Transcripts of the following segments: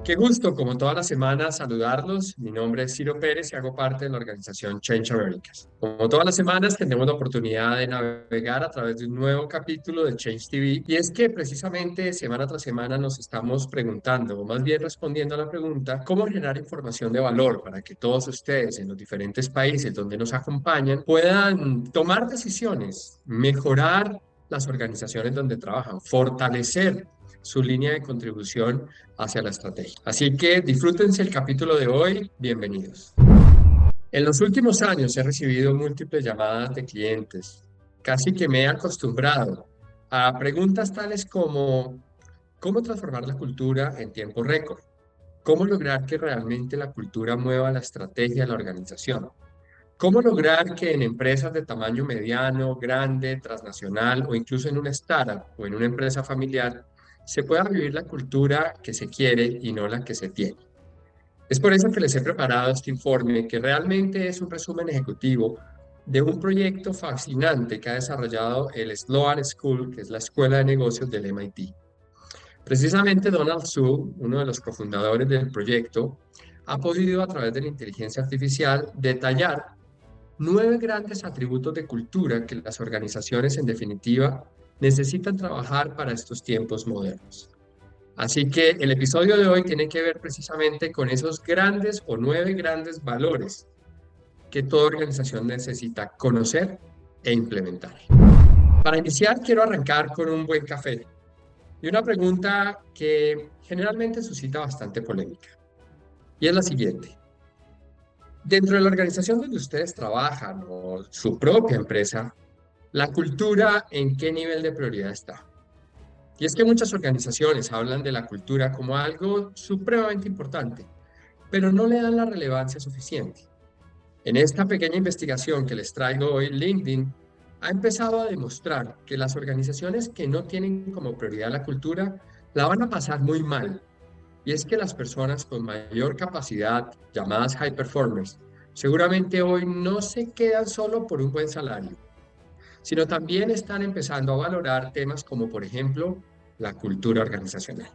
Qué gusto, como todas las semanas, saludarlos. Mi nombre es Ciro Pérez y hago parte de la organización Change Americas. Como todas las semanas, tenemos la oportunidad de navegar a través de un nuevo capítulo de Change TV. Y es que precisamente semana tras semana nos estamos preguntando, o más bien respondiendo a la pregunta, cómo generar información de valor para que todos ustedes en los diferentes países donde nos acompañan puedan tomar decisiones, mejorar las organizaciones donde trabajan, fortalecer su línea de contribución hacia la estrategia. Así que disfrútense el capítulo de hoy. Bienvenidos. En los últimos años he recibido múltiples llamadas de clientes. Casi que me he acostumbrado a preguntas tales como ¿cómo transformar la cultura en tiempo récord? ¿Cómo lograr que realmente la cultura mueva la estrategia de la organización? ¿Cómo lograr que en empresas de tamaño mediano, grande, transnacional o incluso en una startup o en una empresa familiar se pueda vivir la cultura que se quiere y no la que se tiene? Es por eso que les he preparado este informe, que realmente es un resumen ejecutivo de un proyecto fascinante que ha desarrollado el Sloan School, que es la escuela de negocios del MIT. Precisamente Donald Su, uno de los cofundadores del proyecto, ha podido a través de la inteligencia artificial detallar 9 grandes atributos de cultura que las organizaciones, en definitiva, necesitan trabajar para estos tiempos modernos. Así que el episodio de hoy tiene que ver precisamente con esos grandes o 9 grandes valores que toda organización necesita conocer e implementar. Para iniciar, quiero arrancar con un buen café y una pregunta que generalmente suscita bastante polémica. Y es la siguiente. Dentro de la organización donde ustedes trabajan o su propia empresa, ¿la cultura en qué nivel de prioridad está? Y es que muchas organizaciones hablan de la cultura como algo supremamente importante, pero no le dan la relevancia suficiente. En esta pequeña investigación que les traigo hoy, LinkedIn ha empezado a demostrar que las organizaciones que no tienen como prioridad la cultura la van a pasar muy mal. Y es que las personas con mayor capacidad, llamadas high performers, seguramente hoy no se quedan solo por un buen salario, sino también están empezando a valorar temas como, por ejemplo, la cultura organizacional.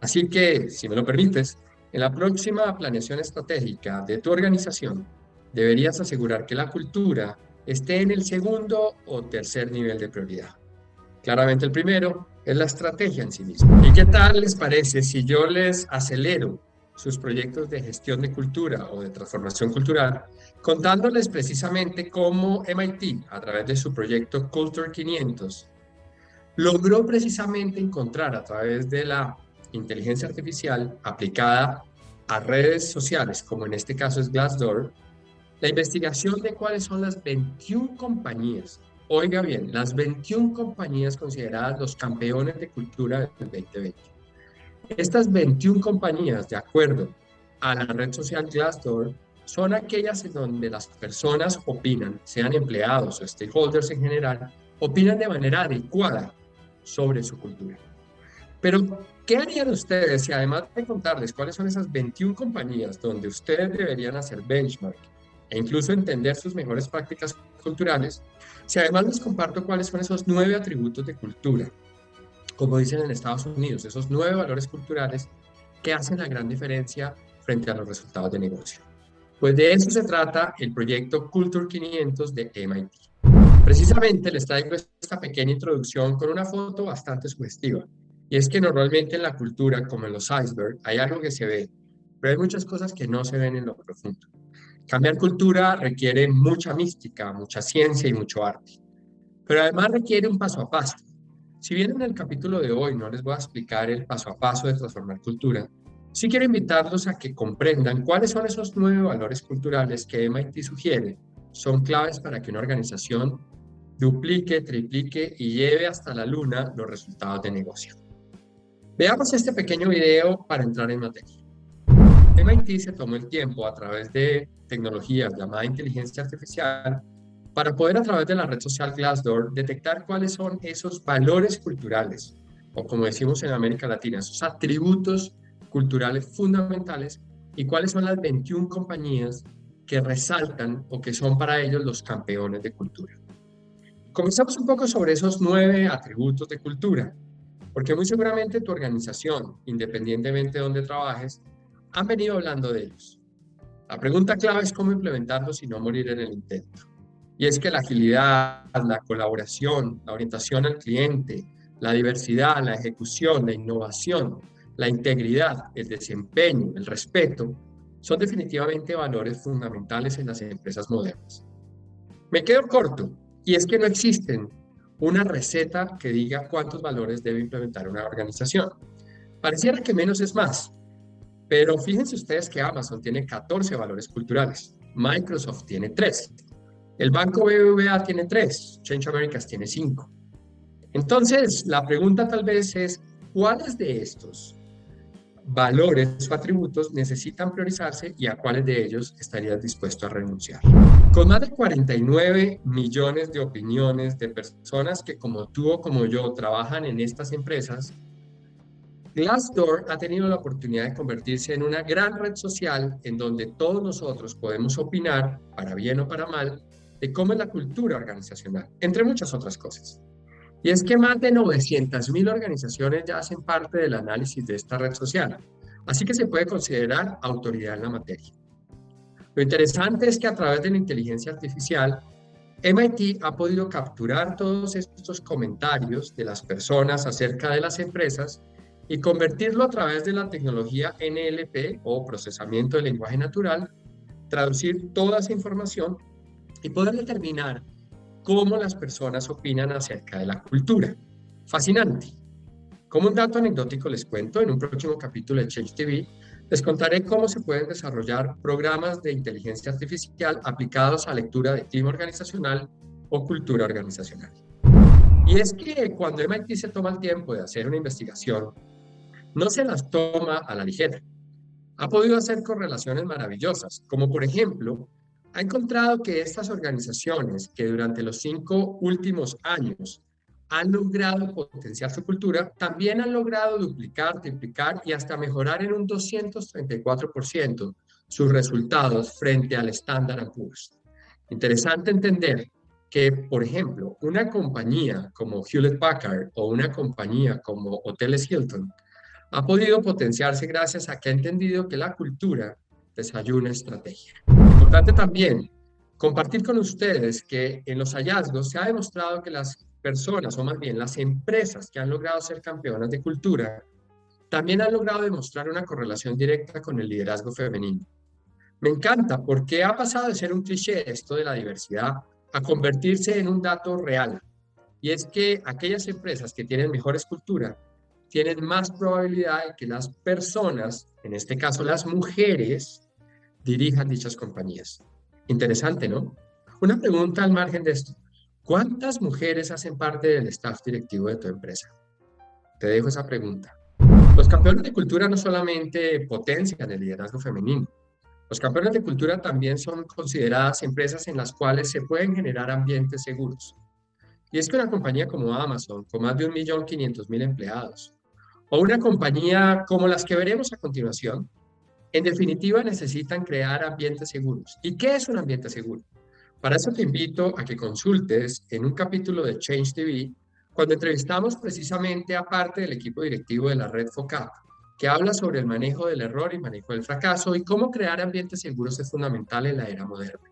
Así que, si me lo permites, en la próxima planeación estratégica de tu organización, deberías asegurar que la cultura esté en el segundo o tercer nivel de prioridad. Claramente el primero es la estrategia en sí misma. ¿Y qué tal les parece si yo les acelero sus proyectos de gestión de cultura o de transformación cultural, contándoles precisamente cómo MIT, a través de su proyecto Culture 500, logró precisamente encontrar a través de la inteligencia artificial aplicada a redes sociales, como en este caso es Glassdoor, la investigación de cuáles son las 21 compañías, oiga bien, las 21 compañías consideradas los campeones de cultura del 2020. Estas 21 compañías, de acuerdo a la red social Glassdoor, son aquellas en donde las personas opinan, sean empleados o stakeholders en general, opinan de manera adecuada sobre su cultura. Pero, ¿qué harían ustedes si además de contarles cuáles son esas 21 compañías donde ustedes deberían hacer benchmark e incluso entender sus mejores prácticas culturales, si además les comparto cuáles son esos 9 atributos de cultura, como dicen en Estados Unidos, esos 9 valores culturales que hacen la gran diferencia frente a los resultados de negocio? Pues de eso se trata el proyecto Culture 500 de MIT. Precisamente les traigo esta pequeña introducción con una foto bastante sugestiva. Y es que normalmente en la cultura, como en los icebergs, hay algo que se ve, pero hay muchas cosas que no se ven en lo profundo. Cambiar cultura requiere mucha mística, mucha ciencia y mucho arte, pero además requiere un paso a paso. Si bien en el capítulo de hoy no les voy a explicar el paso a paso de transformar cultura, sí quiero invitarlos a que comprendan cuáles son esos 9 valores culturales que MIT sugiere son claves para que una organización duplique, triplique y lleve hasta la luna los resultados de negocio. Veamos este pequeño video para entrar en materia. MIT se tomó el tiempo a través de tecnologías llamada inteligencia artificial para poder a través de la red social Glassdoor detectar cuáles son esos valores culturales, o como decimos en América Latina, esos atributos culturales fundamentales y cuáles son las 21 compañías que resaltan o que son para ellos los campeones de cultura. Comenzamos un poco sobre esos 9 atributos de cultura. Porque muy seguramente tu organización, independientemente de dónde trabajes, han venido hablando de ellos. La pregunta clave es cómo implementarlos y no morir en el intento. Y es que la agilidad, la colaboración, la orientación al cliente, la diversidad, la ejecución, la innovación, la integridad, el desempeño, el respeto, son definitivamente valores fundamentales en las empresas modernas. Me quedo corto, y es que no existen una receta que diga cuántos valores debe implementar una organización. Pareciera que menos es más, pero fíjense ustedes que Amazon tiene 14 valores culturales, Microsoft tiene 3, el Banco BBVA tiene 3, Change Americas tiene 5. Entonces, la pregunta tal vez es, ¿cuáles de estos valores o atributos necesitan priorizarse y a cuáles de ellos estarías dispuesto a renunciar? Con más de 49 millones de opiniones de personas que como tú o como yo trabajan en estas empresas, Glassdoor ha tenido la oportunidad de convertirse en una gran red social en donde todos nosotros podemos opinar, para bien o para mal, de cómo es la cultura organizacional, entre muchas otras cosas. Y es que más de 900.000 organizaciones ya hacen parte del análisis de esta red social, así que se puede considerar autoridad en la materia. Lo interesante es que a través de la inteligencia artificial, MIT ha podido capturar todos estos comentarios de las personas acerca de las empresas y convertirlo a través de la tecnología NLP o procesamiento de lenguaje natural, traducir toda esa información y poder determinar cómo las personas opinan acerca de la cultura. Fascinante. Como un dato anecdótico les cuento, en un próximo capítulo de Change TV, les contaré cómo se pueden desarrollar programas de inteligencia artificial aplicados a lectura de clima organizacional o cultura organizacional. Y es que cuando MIT se toma el tiempo de hacer una investigación, no se las toma a la ligera. Ha podido hacer correlaciones maravillosas, como por ejemplo, ha encontrado que estas organizaciones que durante los 5 últimos años han logrado potenciar su cultura, también han logrado duplicar, triplicar y hasta mejorar en un 234% sus resultados frente al Standard & Poor's. Interesante entender que, por ejemplo, una compañía como Hewlett Packard o una compañía como Hoteles Hilton ha podido potenciarse gracias a que ha entendido que la cultura desayuna estrategia. Importante también compartir con ustedes que en los hallazgos se ha demostrado que las personas, o más bien las empresas que han logrado ser campeonas de cultura, también han logrado demostrar una correlación directa con el liderazgo femenino. Me encanta porque ha pasado de ser un cliché esto de la diversidad a convertirse en un dato real. Y es que aquellas empresas que tienen mejores culturas tienen más probabilidad de que las personas, en este caso las mujeres, dirijan dichas compañías. Interesante, ¿no? Una pregunta al margen de esto. ¿Cuántas mujeres hacen parte del staff directivo de tu empresa? Te dejo esa pregunta. Los campeones de cultura no solamente potencian el liderazgo femenino, los campeones de cultura también son consideradas empresas en las cuales se pueden generar ambientes seguros. Y es que una compañía como Amazon, con más de 1.500.000 empleados, o una compañía como las que veremos a continuación, en definitiva necesitan crear ambientes seguros. ¿Y qué es un ambiente seguro? Para eso te invito a que consultes en un capítulo de Change TV, cuando entrevistamos precisamente a parte del equipo directivo de la red FOCAP, que habla sobre el manejo del error y manejo del fracaso y cómo crear ambientes seguros es fundamental en la era moderna.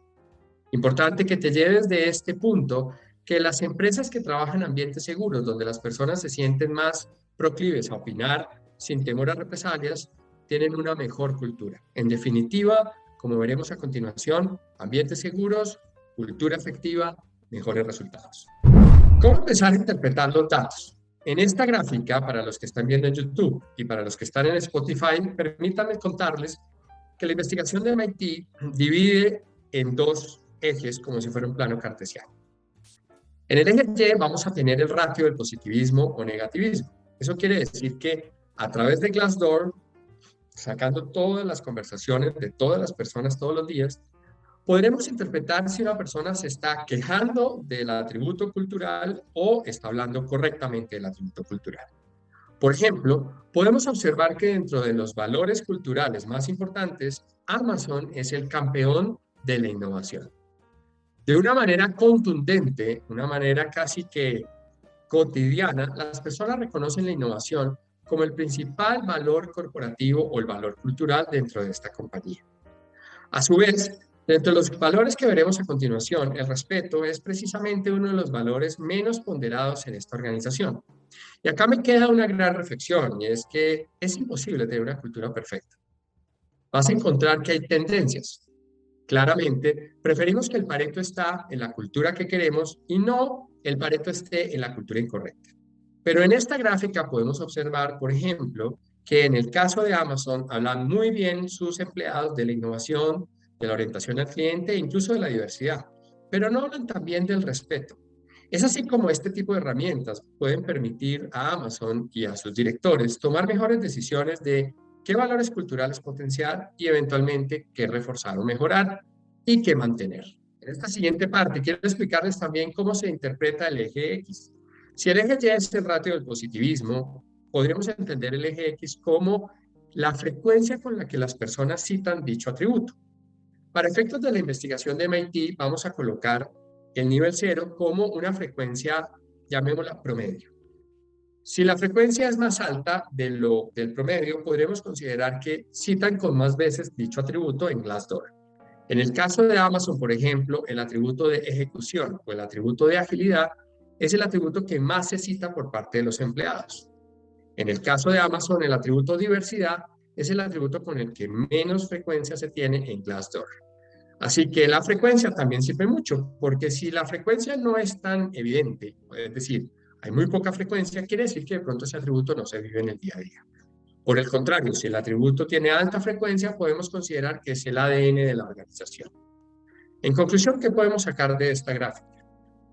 Importante que te lleves de este punto que las empresas que trabajan en ambientes seguros, donde las personas se sienten más proclives a opinar sin temor a represalias, tienen una mejor cultura. En definitiva, como veremos a continuación, ambientes seguros, cultura efectiva, mejores resultados. ¿Cómo empezar a interpretar los datos? En esta gráfica, para los que están viendo en YouTube y para los que están en Spotify, permítanme contarles que la investigación de MIT divide en dos ejes como si fuera un plano cartesiano. En el eje Y vamos a tener el ratio del positivismo o negativismo. Eso quiere decir que a través de Glassdoor, sacando todas las conversaciones de todas las personas todos los días, podremos interpretar si una persona se está quejando del atributo cultural o está hablando correctamente del atributo cultural. Por ejemplo, podemos observar que dentro de los valores culturales más importantes, Amazon es el campeón de la innovación. De una manera contundente, una manera casi que cotidiana, las personas reconocen la innovación como el principal valor corporativo o el valor cultural dentro de esta compañía. A su vez, dentro de los valores que veremos a continuación, el respeto es precisamente uno de los valores menos ponderados en esta organización. Y acá me queda una gran reflexión, y es que es imposible tener una cultura perfecta. Vas a encontrar que hay tendencias. Claramente, preferimos que el Pareto está en la cultura que queremos y no el Pareto esté en la cultura incorrecta. Pero en esta gráfica podemos observar, por ejemplo, que en el caso de Amazon hablan muy bien sus empleados de la innovación, de la orientación al cliente e incluso de la diversidad, pero no hablan también del respeto. Es así como este tipo de herramientas pueden permitir a Amazon y a sus directores tomar mejores decisiones de qué valores culturales potenciar y eventualmente qué reforzar o mejorar y qué mantener. En esta siguiente parte quiero explicarles también cómo se interpreta el eje X. Si el eje Y es el ratio del positivismo, podríamos entender el eje X como la frecuencia con la que las personas citan dicho atributo. Para efectos de la investigación de MIT, vamos a colocar el nivel 0 como una frecuencia, llamémosla promedio. Si la frecuencia es más alta del promedio, podremos considerar que citan con más veces dicho atributo en Glassdoor. En el caso de Amazon, por ejemplo, el atributo de ejecución o el atributo de agilidad es el atributo que más se cita por parte de los empleados. En el caso de Amazon, el atributo diversidad es el atributo con el que menos frecuencia se tiene en Glassdoor. Así que la frecuencia también sirve mucho, porque si la frecuencia no es tan evidente, es decir, hay muy poca frecuencia, quiere decir que de pronto ese atributo no se vive en el día a día. Por el contrario, si el atributo tiene alta frecuencia, podemos considerar que es el ADN de la organización. En conclusión, ¿qué podemos sacar de esta gráfica?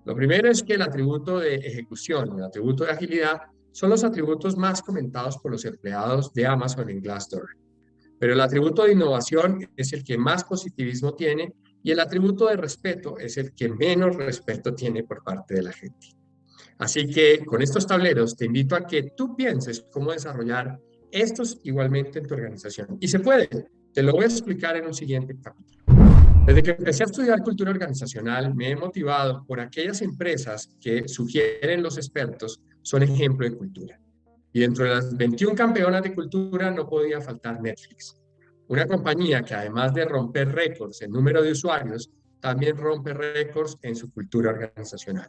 Lo primero es que el atributo de ejecución, el atributo de agilidad, son los atributos más comentados por los empleados de Amazon en Glassdoor. Pero el atributo de innovación es el que más positivismo tiene y el atributo de respeto es el que menos respeto tiene por parte de la gente. Así que con estos tableros te invito a que tú pienses cómo desarrollar estos igualmente en tu organización. Y se puede, te lo voy a explicar en un siguiente capítulo. Desde que empecé a estudiar cultura organizacional, me he motivado por aquellas empresas que sugieren los expertos son ejemplo de cultura. Y dentro de las 21 campeonas de cultura no podía faltar Netflix. Una compañía que además de romper récords en número de usuarios, también rompe récords en su cultura organizacional.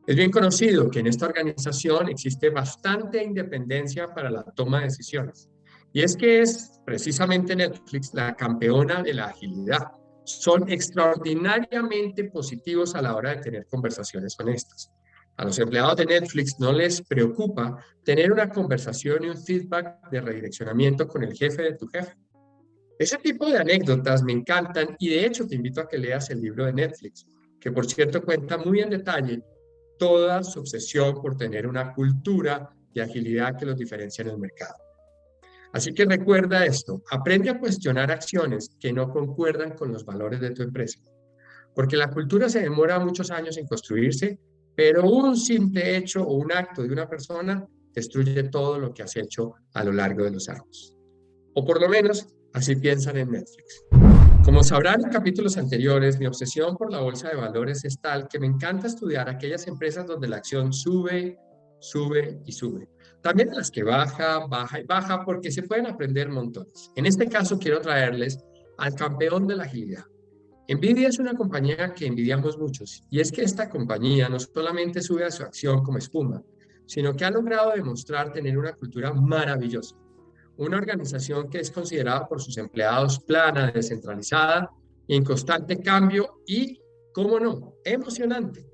Es bien conocido que en esta organización existe bastante independencia para la toma de decisiones. Y es que es precisamente Netflix la campeona de la agilidad. Son extraordinariamente positivos a la hora de tener conversaciones honestas. A los empleados de Netflix no les preocupa tener una conversación y un feedback de redireccionamiento con el jefe de tu jefe. Ese tipo de anécdotas me encantan y de hecho te invito a que leas el libro de Netflix, que por cierto cuenta muy en detalle toda su obsesión por tener una cultura de agilidad que los diferencia en el mercado. Así que recuerda esto, aprende a cuestionar acciones que no concuerdan con los valores de tu empresa, porque la cultura se demora muchos años en construirse, pero un simple hecho o un acto de una persona destruye todo lo que has hecho a lo largo de los años. O por lo menos así piensan en Netflix. Como sabrán en capítulos anteriores, mi obsesión por la bolsa de valores es tal que me encanta estudiar aquellas empresas donde la acción sube, sube y sube. También las que baja, baja y baja, porque se pueden aprender montones. En este caso quiero traerles al campeón de la agilidad. Nvidia es una compañía que envidiamos muchos, y es que esta compañía no solamente sube a su acción como espuma, sino que ha logrado demostrar tener una cultura maravillosa. Una organización que es considerada por sus empleados plana, descentralizada, en constante cambio y, cómo no, emocionante.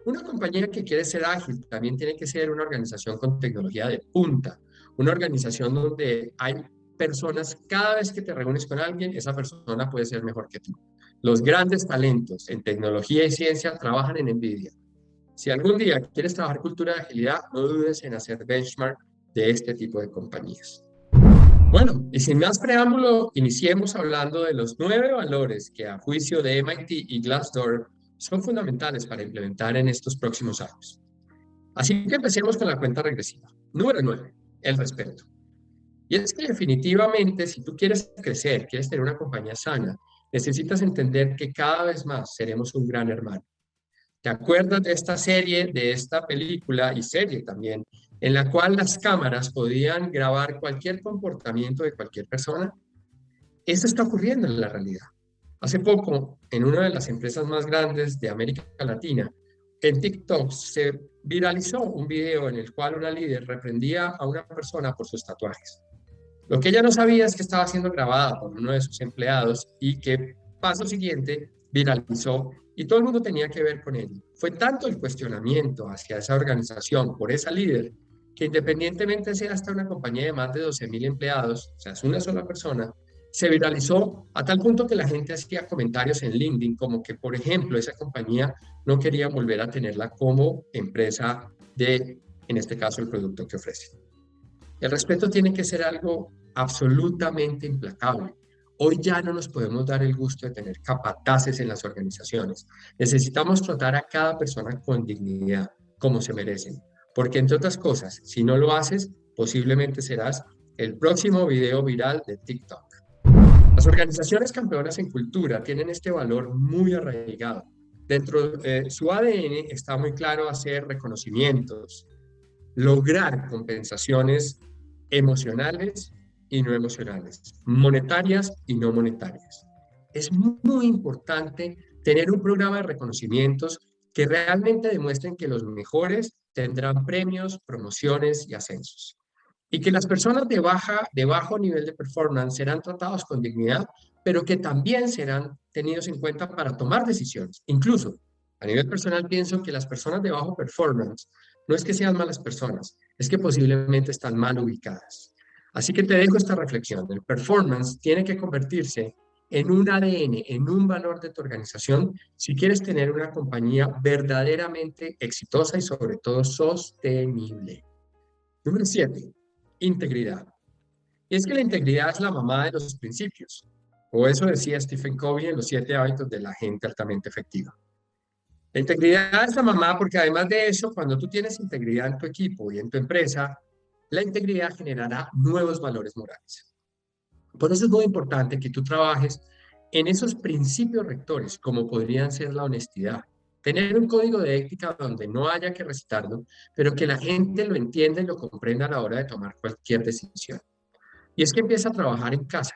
Una compañía que quiere ser ágil también tiene que ser una organización con tecnología de punta, una organización donde hay personas, cada vez que te reúnes con alguien, esa persona puede ser mejor que tú. Los grandes talentos en tecnología y ciencia trabajan en NVIDIA. Si algún día quieres trabajar cultura de agilidad, no dudes en hacer benchmark de este tipo de compañías. Bueno, y sin más preámbulo, iniciemos hablando de los 9 valores que a juicio de MIT y Glassdoor son fundamentales para implementar en estos próximos años. Así que empecemos con la cuenta regresiva. Número 9, el respeto. Y es que definitivamente si tú quieres crecer, quieres tener una compañía sana, necesitas entender que cada vez más seremos un gran hermano. ¿Te acuerdas de esta serie, de esta película y serie también, en la cual las cámaras podían grabar cualquier comportamiento de cualquier persona? Esto está ocurriendo en la realidad. Hace poco, en una de las empresas más grandes de América Latina, en TikTok se viralizó un video en el cual una líder reprendía a una persona por sus tatuajes. Lo que ella no sabía es que estaba siendo grabada por uno de sus empleados y que, paso siguiente, viralizó y todo el mundo tenía que ver con ello. Fue tanto el cuestionamiento hacia esa organización por esa líder que independientemente sea hasta una compañía de más de 12.000 empleados, o sea, es una sola persona, se viralizó a tal punto que la gente hacía comentarios en LinkedIn como que, por ejemplo, esa compañía no quería volver a tenerla como empresa de, en este caso, el producto que ofrece. El respeto tiene que ser algo absolutamente implacable. Hoy ya no nos podemos dar el gusto de tener capataces en las organizaciones. Necesitamos tratar a cada persona con dignidad, como se merecen. Porque, entre otras cosas, si no lo haces, posiblemente serás el próximo video viral de TikTok. Las organizaciones campeonas en cultura tienen este valor muy arraigado. Dentro de su ADN está muy claro hacer reconocimientos, lograr compensaciones emocionales y no emocionales, monetarias y no monetarias. Es muy importante tener un programa de reconocimientos que realmente demuestren que los mejores tendrán premios, promociones y ascensos. Y que las personas de bajo nivel de performance serán tratados con dignidad, pero que también serán tenidos en cuenta para tomar decisiones. Incluso, a nivel personal, pienso que las personas de bajo performance no es que sean malas personas, es que posiblemente están mal ubicadas. Así que te dejo esta reflexión. El performance tiene que convertirse en un ADN, en un valor de tu organización, si quieres tener una compañía verdaderamente exitosa y sobre todo sostenible. Número 7, integridad. Y es que la integridad es la mamá de los principios, o eso decía Stephen Covey en los 7 hábitos de la gente altamente efectiva. La integridad es la mamá porque además de eso, cuando tú tienes integridad en tu equipo y en tu empresa, la integridad generará nuevos valores morales. Por eso es muy importante que tú trabajes en esos principios rectores, como podrían ser la honestidad. Tener un código de ética donde no haya que recitarlo, pero que la gente lo entienda y lo comprenda a la hora de tomar cualquier decisión. Y es que empieza a trabajar en casa.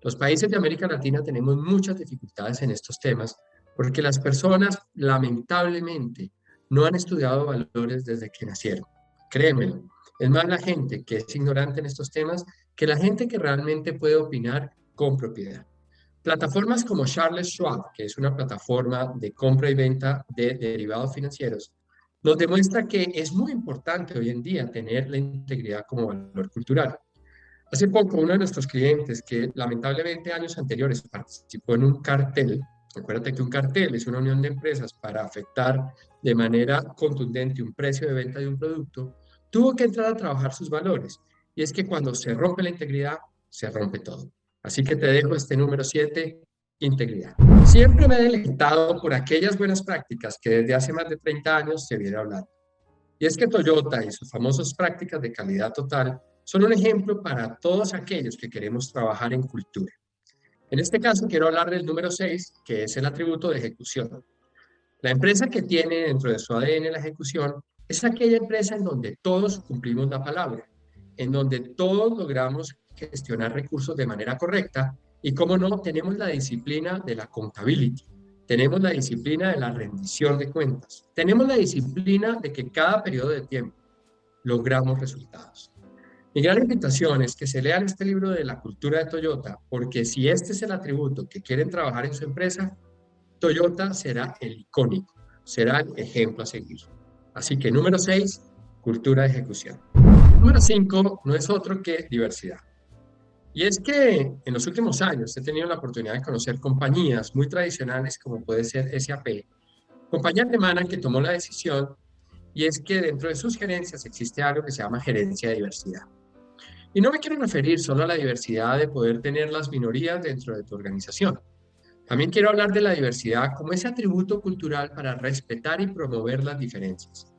Los países de América Latina tenemos muchas dificultades en estos temas porque las personas lamentablemente no han estudiado valores desde que nacieron. Créemelo, es más la gente que es ignorante en estos temas que la gente que realmente puede opinar con propiedad. Plataformas como Charles Schwab, que es una plataforma de compra y venta de derivados financieros, nos demuestra que es muy importante hoy en día tener la integridad como valor cultural. Hace poco, uno de nuestros clientes, que lamentablemente años anteriores participó en un cartel, acuérdate que un cartel es una unión de empresas para afectar de manera contundente un precio de venta de un producto, tuvo que entrar a trabajar sus valores. Y es que cuando se rompe la integridad, se rompe todo. Así que te dejo este número 7, integridad. Siempre me he deleitado por aquellas buenas prácticas que desde hace más de 30 años se viene hablando. Y es que Toyota y sus famosas prácticas de calidad total son un ejemplo para todos aquellos que queremos trabajar en cultura. En este caso quiero hablar del número 6, que es el atributo de ejecución. La empresa que tiene dentro de su ADN la ejecución es aquella empresa en donde todos cumplimos la palabra, en donde todos logramos gestionar recursos de manera correcta y, como no, tenemos la disciplina de la accountability, tenemos la disciplina de la rendición de cuentas, tenemos la disciplina de que cada periodo de tiempo logramos resultados. Mi gran invitación es que se lean este libro de la cultura de Toyota, porque si este es el atributo que quieren trabajar en su empresa, Toyota será el icónico, será el ejemplo a seguir. Así que número 6, cultura de ejecución. Número 5 no es otro que diversidad. Y es que en los últimos años he tenido la oportunidad de conocer compañías muy tradicionales como puede ser SAP, compañía alemana que tomó la decisión, y es que dentro de sus gerencias existe algo que se llama gerencia de diversidad. Y no me quiero referir solo a la diversidad de poder tener las minorías dentro de tu organización. También quiero hablar de la diversidad como ese atributo cultural para respetar y promover las diferencias.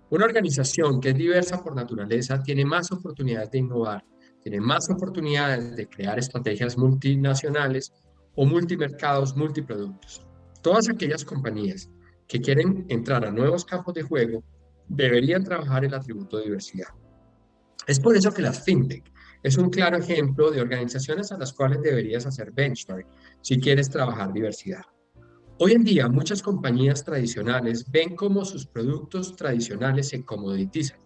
Una organización que es diversa por naturaleza tiene más oportunidades de innovar, tiene más oportunidades de crear estrategias multinacionales o multimercados, multiproductos. Todas aquellas compañías que quieren entrar a nuevos campos de juego deberían trabajar el atributo de diversidad. Es por eso que las fintech es un claro ejemplo de organizaciones a las cuales deberías hacer benchmark si quieres trabajar diversidad. Hoy en día, muchas compañías tradicionales ven cómo sus productos tradicionales se comoditizan.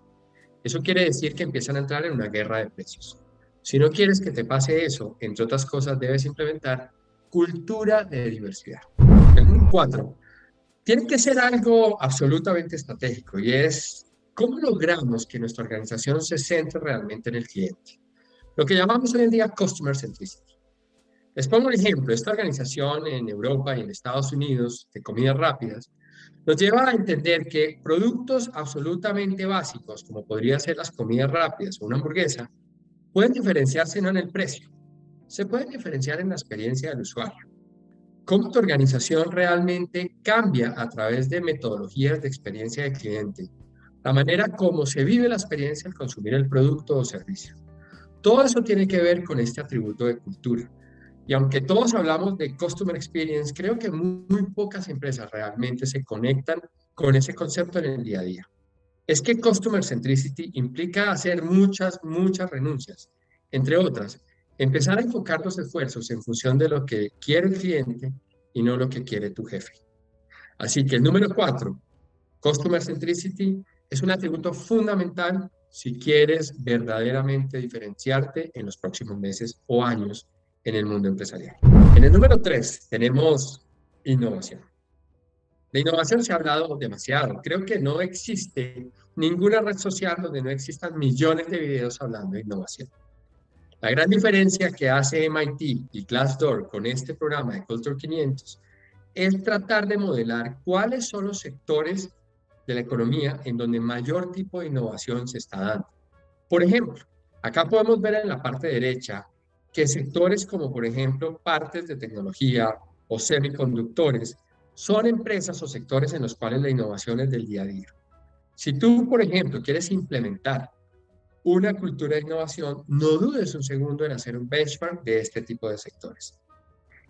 Eso quiere decir que empiezan a entrar en una guerra de precios. Si no quieres que te pase eso, entre otras cosas, debes implementar cultura de diversidad. El número 4 tiene que ser algo absolutamente estratégico y es cómo logramos que nuestra organización se centre realmente en el cliente. Lo que llamamos hoy en día Customer Centricity. Les pongo un ejemplo. Esta organización en Europa y en Estados Unidos de comidas rápidas nos lleva a entender que productos absolutamente básicos, como podría ser las comidas rápidas o una hamburguesa, pueden diferenciarse no en el precio, se pueden diferenciar en la experiencia del usuario. Cómo tu organización realmente cambia a través de metodologías de experiencia de cliente, la manera como se vive la experiencia al consumir el producto o servicio. Todo eso tiene que ver con este atributo de cultura. Y aunque todos hablamos de Customer Experience, creo que muy pocas empresas realmente se conectan con ese concepto en el día a día. Es que Customer Centricity implica hacer muchas renuncias. Entre otras, empezar a enfocar los esfuerzos en función de lo que quiere el cliente y no lo que quiere tu jefe. Así que el número 4, Customer Centricity, es un atributo fundamental si quieres verdaderamente diferenciarte en los próximos meses o años en el mundo empresarial. En el número 3 tenemos innovación. De innovación se ha hablado demasiado. Creo que no existe ninguna red social donde no existan millones de videos hablando de innovación. La gran diferencia que hace MIT y Glassdoor con este programa de Culture 500 es tratar de modelar cuáles son los sectores de la economía en donde mayor tipo de innovación se está dando. Por ejemplo, acá podemos ver en la parte derecha que sectores como, por ejemplo, partes de tecnología o semiconductores son empresas o sectores en los cuales la innovación es del día a día. Si tú, por ejemplo, quieres implementar una cultura de innovación, no dudes un segundo en hacer un benchmark de este tipo de sectores.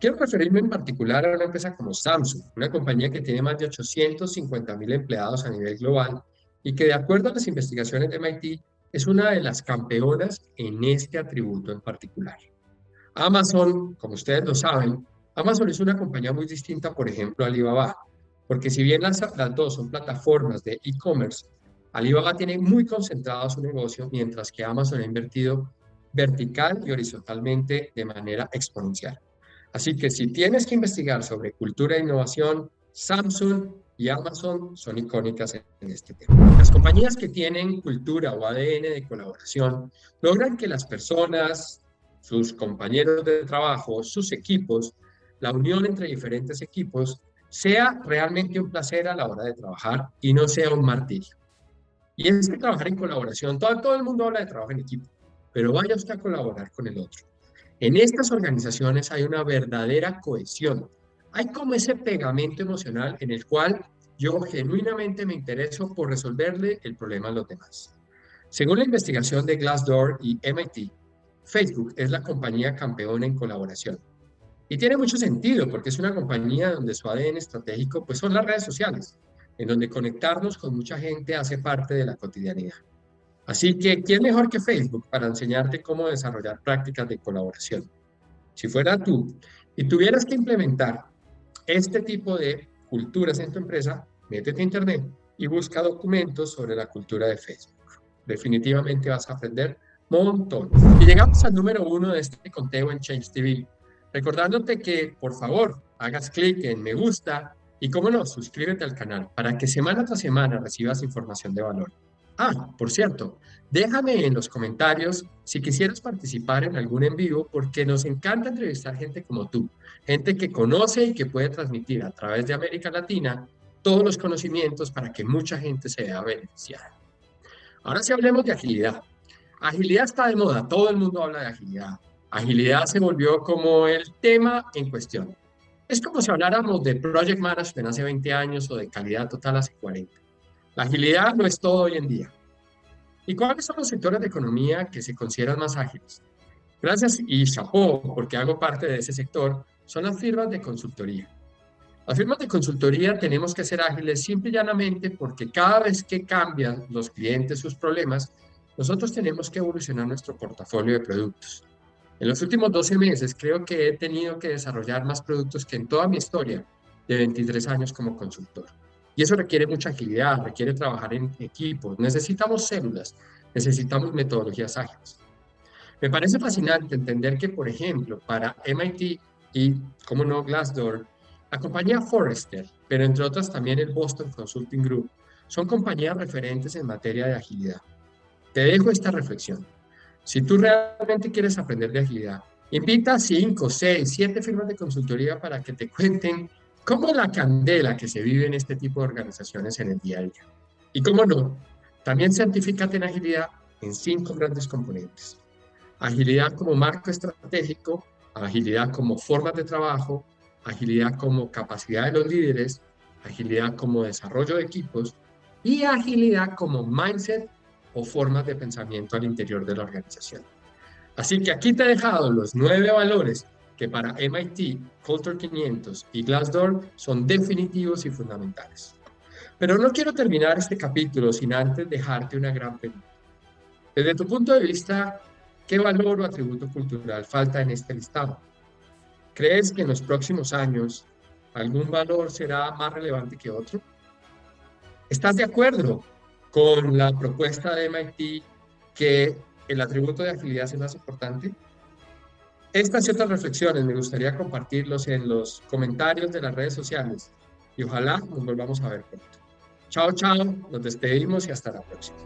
Quiero referirme en particular a una empresa como Samsung, una compañía que tiene más de 850,000 empleados a nivel global y que, de acuerdo a las investigaciones de MIT, es una de las campeonas en este atributo en particular. Amazon, como ustedes lo saben, Amazon es una compañía muy distinta, por ejemplo, a Alibaba, porque si bien las dos son plataformas de e-commerce, Alibaba tiene muy concentrado su negocio, mientras que Amazon ha invertido vertical y horizontalmente de manera exponencial. Así que si tienes que investigar sobre cultura e innovación, Samsung y Amazon son icónicas en este tema. Las compañías que tienen cultura o ADN de colaboración logran que las personas, sus compañeros de trabajo, sus equipos, la unión entre diferentes equipos, sea realmente un placer a la hora de trabajar y no sea un martirio. Y es que trabajar en colaboración, todo el mundo habla de trabajo en equipo, pero vaya usted a colaborar con el otro. En estas organizaciones hay una verdadera cohesión. Hay como ese pegamento emocional en el cual yo genuinamente me intereso por resolverle el problema a los demás. Según la investigación de Glassdoor y MIT, Facebook es la compañía campeona en colaboración. Y tiene mucho sentido porque es una compañía donde su ADN estratégico pues son las redes sociales, en donde conectarnos con mucha gente hace parte de la cotidianidad. Así que, ¿quién mejor que Facebook para enseñarte cómo desarrollar prácticas de colaboración? Si fuera tú y tuvieras que implementar este tipo de culturas en tu empresa, métete a internet y busca documentos sobre la cultura de Facebook. Definitivamente vas a aprender montones. Y llegamos al número 1 de este conteo en Change TV, recordándote que, por favor, hagas clic en me gusta y, cómo no, suscríbete al canal para que semana tras semana recibas información de valor. Ah, por cierto, déjame en los comentarios si quisieras participar en algún en vivo porque nos encanta entrevistar gente como tú, gente que conoce y que puede transmitir a través de América Latina todos los conocimientos para que mucha gente se vea beneficiada. Ahora sí hablemos de agilidad. Agilidad está de moda, todo el mundo habla de agilidad. Agilidad se volvió como el tema en cuestión. Es como si habláramos de Project Management hace 20 años o de calidad total hace 40. La agilidad no es todo hoy en día. ¿Y cuáles son los sectores de economía que se consideran más ágiles? Gracias y chapeau, porque hago parte de ese sector, son las firmas de consultoría. Las firmas de consultoría tenemos que ser ágiles simple y llanamente porque cada vez que cambian los clientes sus problemas, nosotros tenemos que evolucionar nuestro portafolio de productos. En los últimos 12 meses creo que he tenido que desarrollar más productos que en toda mi historia de 23 años como consultor. Y eso requiere mucha agilidad, requiere trabajar en equipos, necesitamos células, necesitamos metodologías ágiles. Me parece fascinante entender que, por ejemplo, para MIT y, como no, Glassdoor, la compañía Forrester, pero entre otras también el Boston Consulting Group, son compañías referentes en materia de agilidad. Te dejo esta reflexión. Si tú realmente quieres aprender de agilidad, invita a 5, 6, 7 firmas de consultoría para que te cuenten cómo es la candela que se vive en este tipo de organizaciones en el día a día. Y cómo no, también certifícate en agilidad en 5 grandes componentes. Agilidad como marco estratégico, agilidad como formas de trabajo, agilidad como capacidad de los líderes, agilidad como desarrollo de equipos y agilidad como mindset o formas de pensamiento al interior de la organización. Así que aquí te he dejado los 9 valores que para MIT, Culture 500 y Glassdoor son definitivos y fundamentales. Pero no quiero terminar este capítulo sin antes dejarte una gran pregunta. Desde tu punto de vista, ¿qué valor o atributo cultural falta en este listado? ¿Crees que en los próximos años algún valor será más relevante que otro? ¿Estás de acuerdo con la propuesta de MIT que el atributo de agilidad es el más importante? Estas y otras reflexiones me gustaría compartirlos en los comentarios de las redes sociales y ojalá nos volvamos a ver pronto. Chao, chao, nos despedimos y hasta la próxima.